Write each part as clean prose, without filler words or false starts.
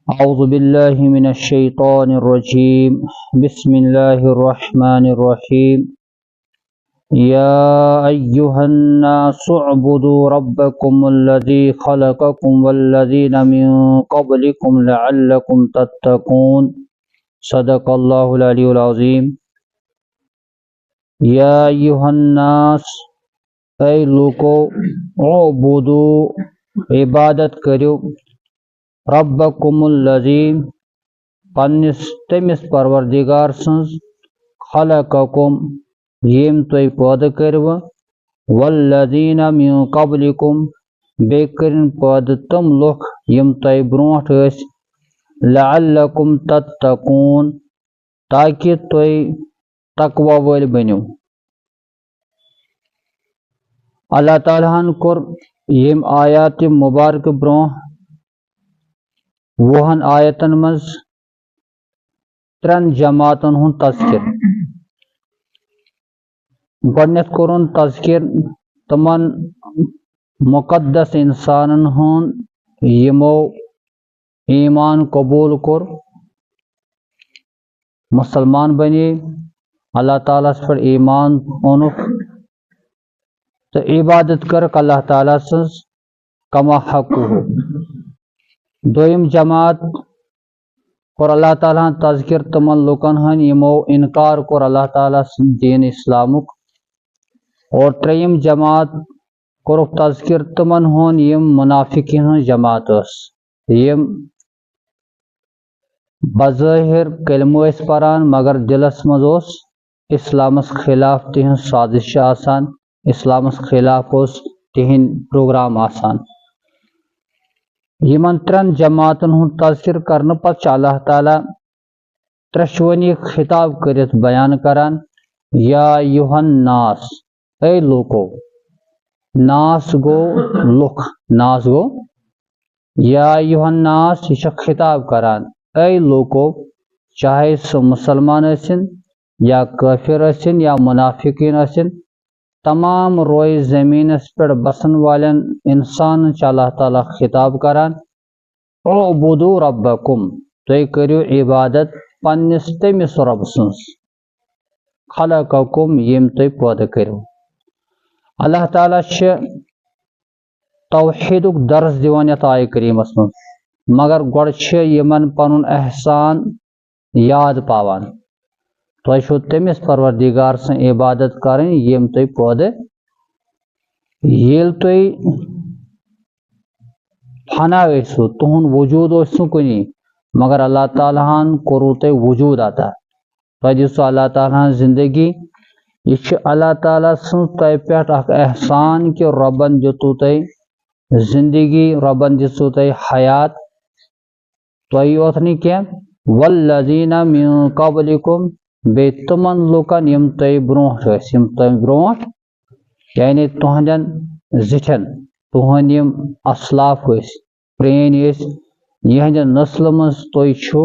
أعوذ بالله من الشيطان الرجيم بسم الله الرحمن الرحيم يا أيها الناس اعبدوا ربكم الذي خلقكم والذين من قبلكم لعلكم تتقون صدق الله العلي العظيم يا أيها الناس اے لوکو اعبدو عبادت کرو ربکم الذی پنس تمس پروردگار سنز خلقکم یم تُہۍ پٲدٕ کٔرِوٕ والذین من قبلکم بیٚیہِ کٔرِن پٲدٕ تِم لُکھ یم تۄہہِ برونٛٹھ ٲسۍ لعلکم تتقون تاکہِ تُہۍ تقوی وٲلۍ بٔنِو اللہ تعالیٰ ہن کوٚر یم آیات مبارک برونٛہہ 20 آیتن منٛز 3 جماعتن ہُنٛد تذکر گۄڈنیتھ کوٚرُن تذکر تمن مقدس انسانن ہُنٛد یمو ایمان قبوٗل کوٚر مسلمان بنے اللہ تعالیٰ ہس پٮ۪ٹھ ایمان اونُکھ تہٕ عبادت کٔرٕکھ اللہ تعالیٰ سٕنٛز کما حقوٗ دوٚیِم جماعت کوٚر اللہ تعالیٰ ہن تذکر تمن لُکن ہٕنٛدۍ یمو انکار کوٚر اللہ تعالیٰ سٕنٛدِ دیٖن اسلامُک اور ترٛیٚیِم جماعت کوٚرُکھ تذکر تمن ہُنٛد یم منافقین ہٕنٛز جماعت ٲس یم بظٲہر کلمہٕ ٲسۍ پران مگر دلس منٛز اوس اسلامس خلاف تہنٛز سازش چھِ آسان اسلامس خلاف اوس تہنٛدۍ پروگرام آسان یمن 3 جماعتن ہُنٛد تذکر کرنہٕ پتہٕ چھُ اللہ تعالیٰ ترٛیشوٕنی خطاب کٔرِتھ بیان کران یا ایُہا الناس اے لوکو ناس گوٚو لُکھ ناس گوٚو یا ایُہا الناس یہِ چھُ خطاب کران اے لوکو چاہے سُہ مسلمان ٲسِن یا کٲفر ٲسِن یا منافقین ٲسِن تمام روئے زمینس پٮ۪ٹھ بسن والٮ۪ن انسانن چھُ اللہ تعالیٰ خطاب کران اعبدو ربکم تُہۍ کٔرِو عبادت پننس تٔمِس رۄب سٕنٛز خلقکم یٔمۍ تُہۍ پٲدٕ کٔرِو اللہ تعالیٰ چھِ توحیدُک درس دِوان یتھ آیہِ کریٖمس منٛز مگر گۄڈٕ چھِ یِمن پنُن احسان یاد پاوان تۄہہِ چھُو تٔمِس پروردگار سٕنٛز عبادت کرٕنۍ یٔمۍ تُہۍ پٲدٕ ییٚلہِ تُہۍ فنا ٲسِو تُہُنٛد وجوٗد اوس نہٕ کُنی مگر اللہ تعالیٰ ہن کوٚروٕ تۄہہِ وجوٗد عطا تۄہہِ دِژوٕ اللہ تعالیٰ ہن زندگی یہِ چھُ اللہ تعالیٰ سٕنٛز تۄہہِ پٮ۪ٹھ اکھ احسان کہِ رۄبن دِتوٕ تۄہہِ زندگی رۄبن دِژوٕ تۄہہِ حیات تۄہہِ یوت نہٕ کینٛہہ والذین من قبلکم بیٚیہِ تِمن لُکن یم تۄہہِ برونٛٹھ ٲسۍ یم تۄہہِ برونٛٹھ یعنی تُہنٛدٮ۪ن زِٹھٮ۪ن تُہنٛدۍ یم اسلاف ٲسۍ پرٛٲنۍ ٲسۍ یِہنٛدِ نسلہٕ منٛز تُہۍ چھِو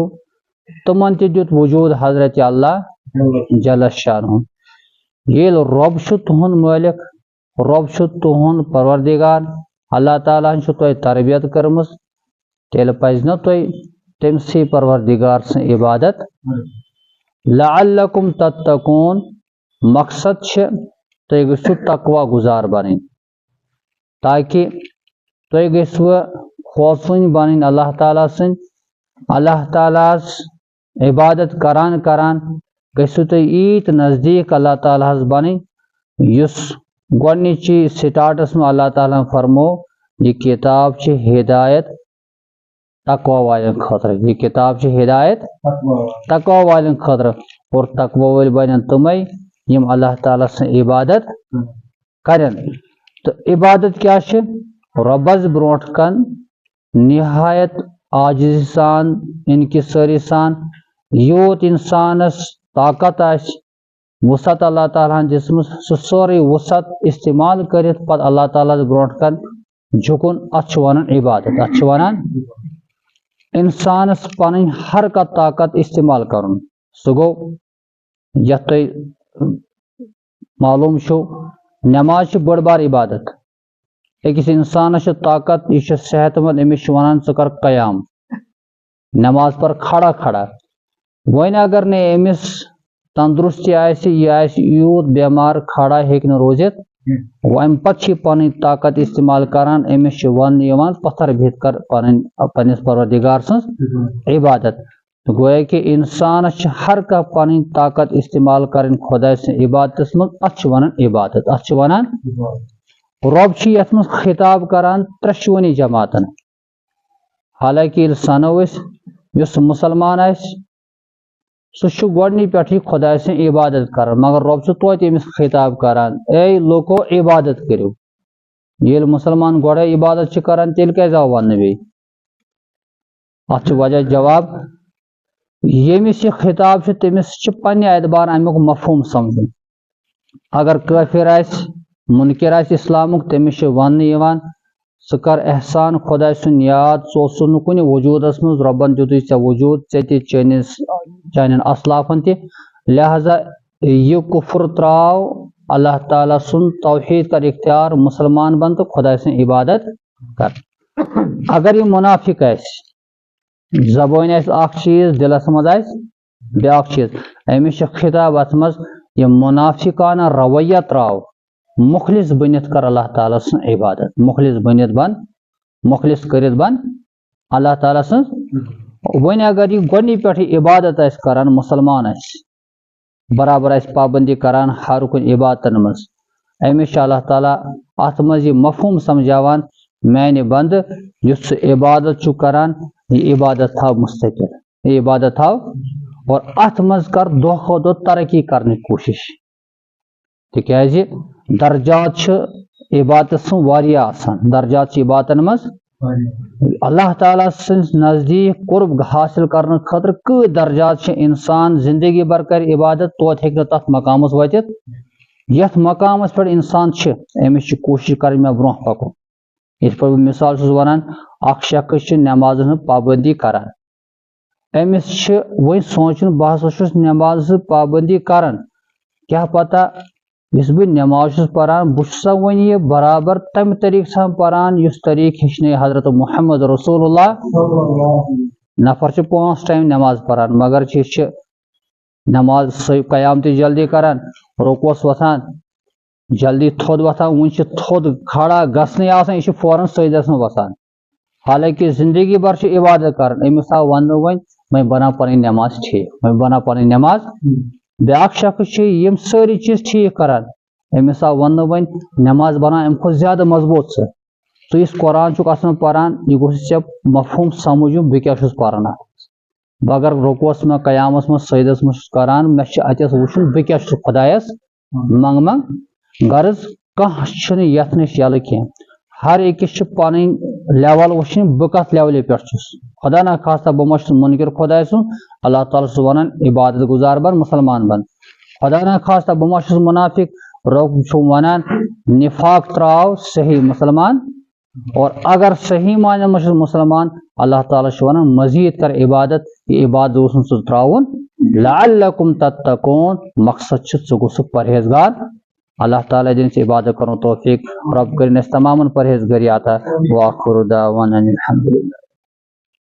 تِمن تہِ دیُت وجوٗد حضرت اللہ جل شانہ ییٚلہِ رۄب چھُ تُہُنٛد مٲلک رۄب چھُ تُہُنٛد پروردگار اللہ تعالیٰ ہن چھُ تۄہہِ تربیت کٔرمٕژ تیٚلہِ پزِ نہ تۄہہِ تٔمسٕے پروردگار سٕنٛز عبادت لعلکم تتقون مقصد چھِ تُہۍ گٔژھِو تقوا گُزار بنٕنۍ تاکہِ تُہۍ گٔژھوٕ خوژوٕنۍ بنٕنۍ اللہ تعالیٰ سٕنٛدۍ اللہ تعالیٰ ہس عبادت کران کران گٔژھِو تُہۍ ییٖتۍ نزدیٖک اللہ تعالیٰ ہس بنٕنۍ یُس گۄڈنِچی سٹاٹس منٛز اللہ تعالیٰ ہن فرمو یہِ کتاب چھِ ہدایت تقوا والٮ۪ن خٲطرٕ یہِ کتاب چھِ ہدایت تقوا والٮ۪ن خٲطرٕ اور تقوا وٲلۍ بنن تِمے یم اللہ تعالیٰ سٕنٛز عبادت کرن تہٕ عبادت کیاہ چھِ رۄبس برونٛٹھ کن نہایت عاجزی سان انکسٲری سان یوٗت انسانس طاقت آسہِ وسعت اللہ تعالیٰ ہن دِژمٕژ سُہ سورُے وسعت استعمال کٔرِتھ پتہٕ اللہ تعالیٰ ہس برونٛٹھ کن جُکُن اتھ چھِ ونان عبادت اتھ چھِ ونان انسانس پنٕنۍ ہر کانٛہہ طاقت استعمال کرُن سُہ گوٚو یتھ تۄہہِ معلوٗم چھُو نٮ۪ماز چھِ بٔڑ بار عبادت أکِس انسانس چھِ طاقت یہِ چھُ صحت مند أمِس چھِ ونان ژٕ کر قیام نماز پر کھڑا کھڑا وۄنۍ اگر نہٕ أمِس تندرستی آسہِ یہِ آسہِ یوٗت بٮ۪مار کھڑا ہیٚکہِ نہٕ روٗزِتھ وۄنۍ پتہٕ چھِ پنٕنۍ طاقت استعمال کران أمِس چھِ وننہٕ یِوان پتھر بِہِتھ کر پننِس پروردگار سٕنٛز عبادت گویا کہ انسانس چھِ ہر کانٛہہ پنٕنۍ طاقت استعمال کرٕنۍ خۄداے سٕنٛز عبادتس منٛز اتھ چھِ ونان عبادت اتھ چھِ ونان رۄب چھِ یتھ منٛز خطاب کران ترٛٮ۪شوٕنی جماعتن حالانکہ ییٚلہِ سنو أسۍ یُس مسلمان آسہِ سُہ چھُ گۄڈنی پٮ۪ٹھٕے خۄداے سٕنٛز عبادت کران مگر رۄب چھُ توتہِ أمِس خطاب کران اے لوٗکو عبادت کٔرِو ییٚلہِ مُسلمان گۄڈے عبادت چھِ کران تیٚلہِ کیازِ آو وننہٕ بیٚیہِ اتھ چھُ وجہ جواب ییٚمِس یہِ خطاب چھُ تٔمِس چھِ پننہِ اعتبار امیُک مفہوٗم سمجھُن اگر کٲفِر آسہِ مُنکِر آسہِ اسلامُک تٔمِس چھِ وننہٕ یِوان ژٕ کر احسان خۄداے سُنٛد یاد ژٕ اوسُکھ نہٕ کُنہِ وجوٗدس منٛز رۄبن دِتُے ژےٚ وجوٗد ژےٚ تہِ چانٮ۪ن اسلافن تہِ لہذا یہِ کُفر تراو اللہ تعالیٰ سُنٛد توحیٖد کر اختیار مسلمان بن تہٕ خۄداے سٕنٛز عبادت کر اگر یہِ مُنافِق آسہِ زبٲنۍ آسہِ اکھ چیٖز دِلس منٛز آسہِ بیاکھ چیٖز أمِس چھُ خطاب اتھ منٛز یہِ مُنافِقانہ رویہ تراو مخلص بٔنِتھ کر اللہ تعالیٰ سٕنٛز عبادت مخلص بٔنِتھ بن مخلص کٔرِتھ بن اللہ تعالیٰ سٕنٛز وۄنۍ اگر یہِ گۄڈنی پٮ۪ٹھٕے عبادت آسہِ کران مُسلمان آسہِ برابر آسہِ پابندی کران ہر کُنہِ عبادتن منٛز أمِس چھُ اللہ تعالیٰ اتھ منٛز یہِ مفہوٗم سمجھاوان میانہِ بنٛدٕ یُس ژٕ عبادت چھُ کران یہِ عبادت تھاو مستقل یہِ عبادت تھاو اور اتھ منٛز کر دۄہ کھۄتہٕ دۄہ ترقی کرنٕچ کوٗشش تِکیازِ درجات چھِ عبادت سُنٛد واریاہ آسان درجات چھِ عبادتن منٛز اللہ تعالیٰ سٕنٛدِس نزدیٖک قرب حٲصِل کرنہٕ خٲطرٕ کۭتۍ درجات چھِ انسان زندگی بھر کرِ عبادت توتہِ ہیٚکہِ نہٕ تتھ مقامس وٲتِتھ یتھ مقامس پٮ۪ٹھ انسان چھِ أمِس چھِ کوٗشش کرٕنۍ مےٚ برونٛہہ پکُن یِتھ پٲٹھۍ بہٕ مثال چھُس ونان اکھ شخص چھُ نٮ۪مازن ہٕنٛز پابندی کران أمِس چھِ وۄنۍ سونٛچُن بہٕ ہسا چھُس نٮ۪ماز ہٕنٛز پابندی کران کیاہ پتہ یُس بہٕ نٮ۪ماز چھُس پران بہٕ چھُسا وۄنۍ یہِ برابر تمہِ طریٖقہٕ سان پران یُس طریٖقہٕ ہیٚچھنٲے حضرت محمد رسول اللہ نفر چھِ 5 ٹایم نٮ۪ماز پران مگر یہِ چھِ نٮ۪ماز قیام تہِ جلدی کران رُکوس وۄتھان جلدی تھوٚد وۄتھان وُنہِ چھِ تھوٚد کھڑا گژھنٕے آسان یہِ چھُ فوراً سجدس منٛز وسان حالانکہ زندگی بھر چھِ عبادت کران أمِس آو وننہٕ وۄنۍ بناو پنٕنۍ نٮ۪ماز ٹھیٖک وۄنۍ بناو پنٕنۍ نٮ۪ماز بیاکھ شخص چھِ یِم سٲری چیٖز ٹھیٖک کران أمِس آو وننہٕ وۄنۍ نٮ۪ماز بناو امہِ کھۄتہٕ زیادٕ مضبوٗط ژٕ یُس قرآن چھُکھ اَتھ منٛز پران یہِ گوٚژھ ژےٚ مفہوٗم سمجھُن بہٕ کیاہ چھُس پران اتھ بہٕ اگر رُکوس منٛز قیامس منٛز سجدس منٛز چھُس کران مےٚ چھُ اتٮ۪س وٕچھُن بہٕ کیاہ چھُس خۄدایس منٛگ غرض کانٛہہ چھُنہٕ یتھ نِش یلہٕ کینٛہہ ہر أکِس چھِ پنٕنۍ لیول وٕچھِنۍ بہٕ کتھ لیولہِ پٮ۪ٹھ چھُس خۄدا نہ خاستہ بہٕ ما چھُس مُنکِر خۄداے سُنٛد اللہ تعالیٰ چھُس ونان عبادت گُزار بن مسلمان بن خۄدا نہ خاستہ بہٕ ما چھُس مُنافِق رۄب چھُ ونان نفاق تراو صحیح مسلمان اور اگر صحیح معنین منٛز چھُس مسلمان اللہ تعالیٰ چھُ ونان مزیٖد کر عبادت یہِ عبادت اوس نہٕ ژٕ تراوُن لعلکم تتقون مقصد چھُ ژٕ گوٚژھُکھ پرہیزگار اللہ تعالیٰ دِنۍ ژےٚ عبادت کرُن توفیٖق رۄب کٔرِنۍ اَسہِ تمامن پرہیزگٲری عطا وآخر دعوانا الحمدللہ